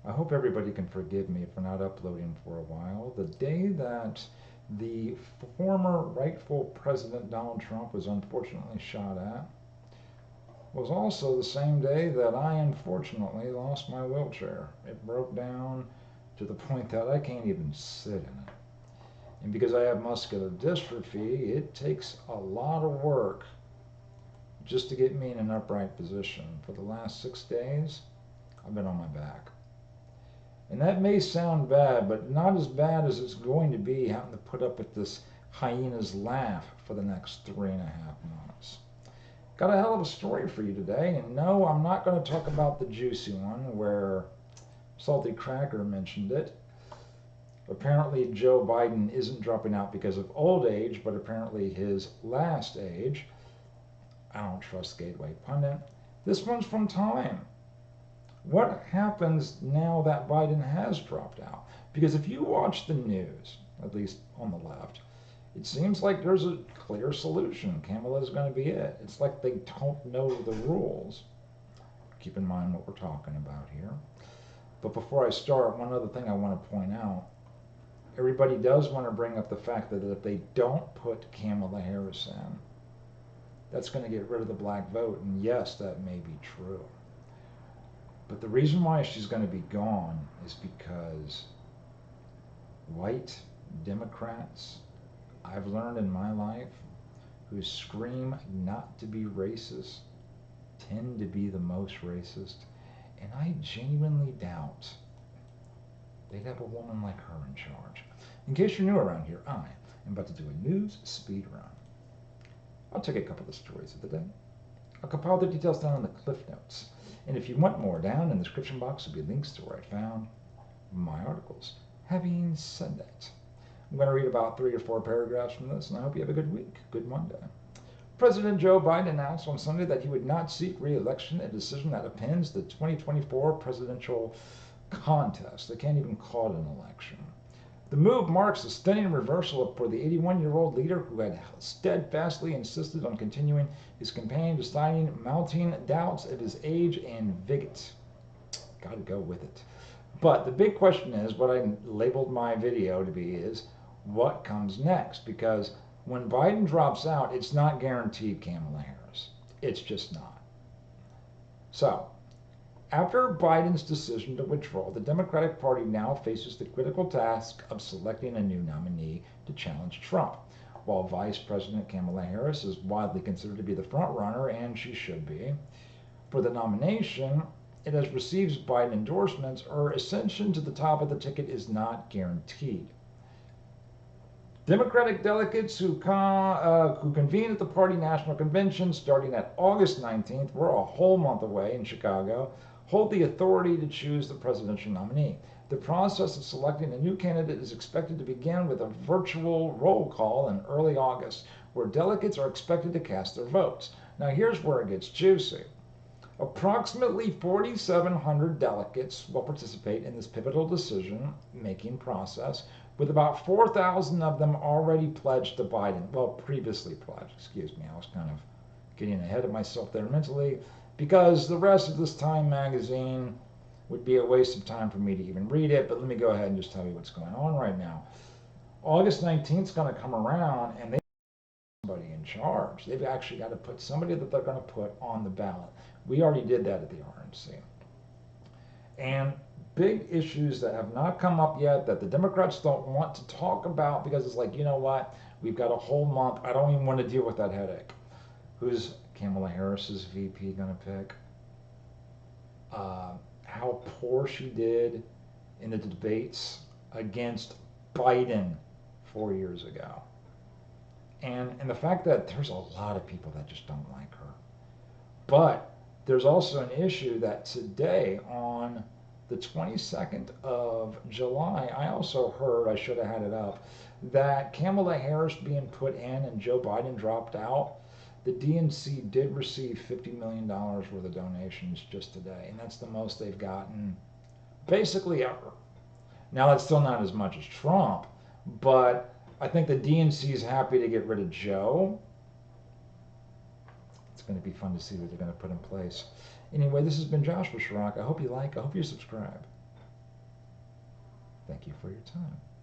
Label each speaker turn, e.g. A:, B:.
A: I hope everybody can forgive me for not uploading for a while. The day that the former rightful President Donald Trump was unfortunately shot at was also the same day that I unfortunately lost my wheelchair. It broke down to the point that I can't even sit in it. And because I have muscular dystrophy, it takes a lot of work just to get me in an upright position. For the last 6 days, I've been on my back. And that may sound bad, but not as bad as it's going to be having to put up with this hyena's laugh for the next 3.5 months. Got a hell of a story for you today, and no, I'm not going to talk about the juicy one where Salty Cracker mentioned it. Apparently, Joe Biden isn't dropping out because of old age, but apparently his last age. I don't trust Gateway Pundit. This one's from Time. What happens now that Biden has dropped out? Because if you watch the news, at least on the left, it seems like there's a clear solution. Kamala is going to be it. It's like they don't know the rules. Keep in mind what we're talking about here. But before I start, one other thing I want to point out. Everybody does want to bring up the fact that if they don't put Kamala Harris in, that's going to get rid of the black vote. And yes, that may be true. But the reason why she's going to be gone is because white Democrats, I've learned in my life, who scream not to be racist, tend to be the most racist. And I genuinely doubt they'd have a woman like her in charge. In case you're new around here, I am about to do a news speed run. I'll take a couple of the stories of the day. I'll compile the details down in the cliff notes. And if you want more, down in the description box will be links to where I found my articles. Having said that, I'm going to read about 3 or 4 paragraphs from this, and I hope you have a good week. Good Monday. President Joe Biden announced on Sunday that he would not seek re-election, a decision that upends the 2024 presidential contest. They can't even call it an election. The move marks a stunning reversal for the 81-year-old leader who had steadfastly insisted on continuing his campaign, despite mounting doubts of his age and vigor. Gotta go with it. But the big question is, what I labeled my video to be is, what comes next? Because when Biden drops out, it's not guaranteed Kamala Harris. It's just not. So, after Biden's decision to withdraw, the Democratic Party now faces the critical task of selecting a new nominee to challenge Trump. While Vice President Kamala Harris is widely considered to be the frontrunner, and she should be, for the nomination, it has received Biden endorsements. Her ascension to the top of the ticket is not guaranteed. Democratic delegates who convene at the party national convention starting at August 19th, we're a whole month away in Chicago, hold the authority to choose the presidential nominee. The process of selecting a new candidate is expected to begin with a virtual roll call in early August, where delegates are expected to cast their votes. Now here's where it gets juicy. Approximately 4,700 delegates will participate in this pivotal decision-making process, with about 4,000 of them already pledged to Biden. Well, previously pledged, excuse me. I was kind of getting ahead of myself there mentally, because the rest of this Time magazine would be a waste of time for me to even read it, but let me go ahead and just tell you what's going on right now. August 19th is going to come around, and they have somebody in charge. They've actually got to put somebody that they're going to put on the ballot. We already did that at the RNC. And big issues that have not come up yet that the Democrats don't want to talk about because it's like, you know what? We've got a whole month. I don't even want to deal with that headache. Who's Kamala Harris's VP going to pick? How poor she did in the debates against Biden 4 years ago. And the fact that there's a lot of people that just don't like her. But there's also an issue that today on the 22nd of July, I also heard, I should have had it up, that Kamala Harris being put in and Joe Biden dropped out. The DNC did receive $50 million worth of donations just today, and that's the most they've gotten basically ever. Now, that's still not as much as Trump, but I think the DNC is happy to get rid of Joe. It's going to be fun to see what they're going to put in place. Anyway, this has been Joshua Schrock. I hope you like, I hope you subscribe. Thank you for your time.